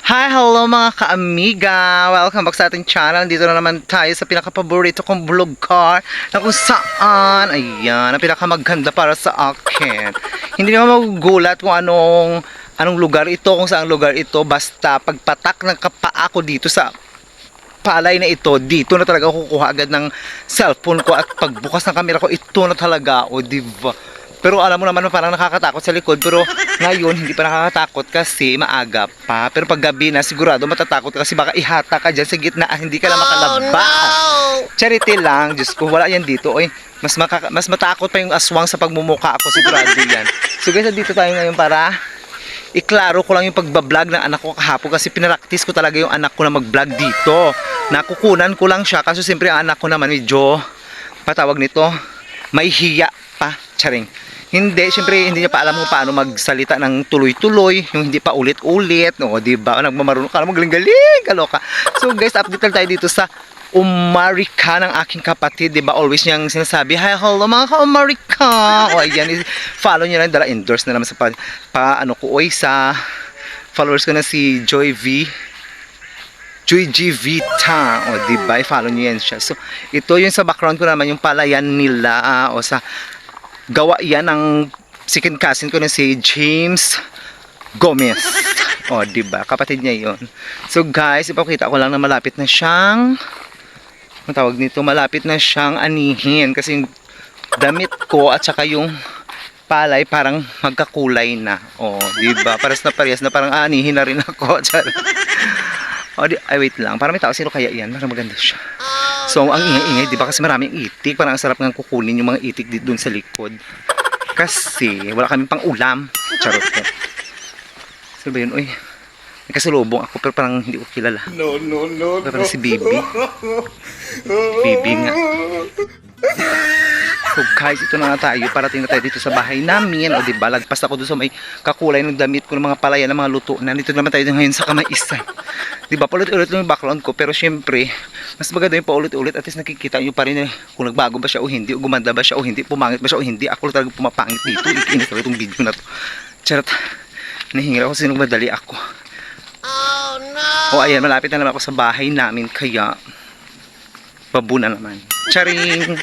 Hi, hello mga ka-amiga! Welcome back sa ating channel. Dito na naman tayo sa pinaka-paborito kong vlog car na kung saan, ayan, ang pinaka-maganda para sa akin. Hindi naman magugulat kung anong lugar ito, kung saan lugar ito. Basta pagpatak ng kapaa ko dito sa palay na ito, dito na talaga ako kukuha agad ng cellphone ko at pagbukas ng camera ko, ito na talaga, o diba? Pero alam mo naman parang nakakatakot sa likod, pero ngayon hindi pa nakakatakot kasi maaga pa. Pero pag gabi na sigurado matatakot ka kasi baka ihata ka dyan sa gitna, hindi ka lang makalaba. Charity lang, Diyos ko, wala yan dito. Oy, mas matakot pa yung aswang sa pagmumuka ako, sigurado yan. So guys, dito tayo ngayon para iklaro ko lang yung pagbablog ng anak ko kahapon kasi pinaraktis ko talaga yung anak ko na mag-vlog dito. Nakukunan ko lang siya kasi siyempre ang anak ko naman medyo patawag nito, may hiya pa, charing. Hindi, syempre hindi niya pa alam kung paano magsalita ng tuloy-tuloy, yung hindi pa ulit-ulit, no, di ba? Nagmamaruno ka, magaling-galing, kaloka. So guys, update lang tayo dito sa Umarika ng aking kapatid, di ba? Always niyang sinasabi, hi, hello mga ka-Umarika. O ayan, follow niyo lang, dala endorse na naman sa ano ko, oy, sa followers ko na si Joy G Vita, o di ba? Follow niyo yan siya. So ito yung sa background ko naman, yung palayan nila, o sa gawa yan ng second cousin ko na si James Gomez. O, diba? Kapatid niya yon. So, guys, ipakita ko lang na malapit na siyang, ang tawag nito, malapit na siyang anihin. Kasi yung damit ko at saka yung palay parang magkakulay na. O, diba? Parehas na parang anihin na rin ako. O, ay, wait lang. Parang may tao. Sino kaya yan? Parang maganda siya. So, ang ingay-ingay, di ba? Kasi maraming itik. Parang ang sarap nga kukunin yung mga itik dito dun sa likod. Kasi, wala kaming pang ulam. Charot ko. So ba yun? Uy, may kasalubong ako pero parang hindi ko kilala. No. Parang si Bibi. Bibi nga. So guys, ito na nga tayo. Parating na tayo dito sa bahay namin. O diba, lagpas ako doon sa may kakulay ng damit ko ng mga palaya ng mga luto. Nandito naman tayo ngayon sa kamaisan. Diba, paulit-ulit lang yung background ko. Pero syempre, mas maganda yung paulit-ulit. At least nakikita nyo pa rin kung nagbago ba siya o hindi. O gumanda ba siya o hindi. Pumangit ba siya o hindi. Ako talaga pumapangit dito. Ikinis talaga itong video na to. Charot. Nahingira ako kasi nagmadali ako. Oh no! O ayan, malapit na naman ako sa bahay namin. Kaya, babu na naman. Charing!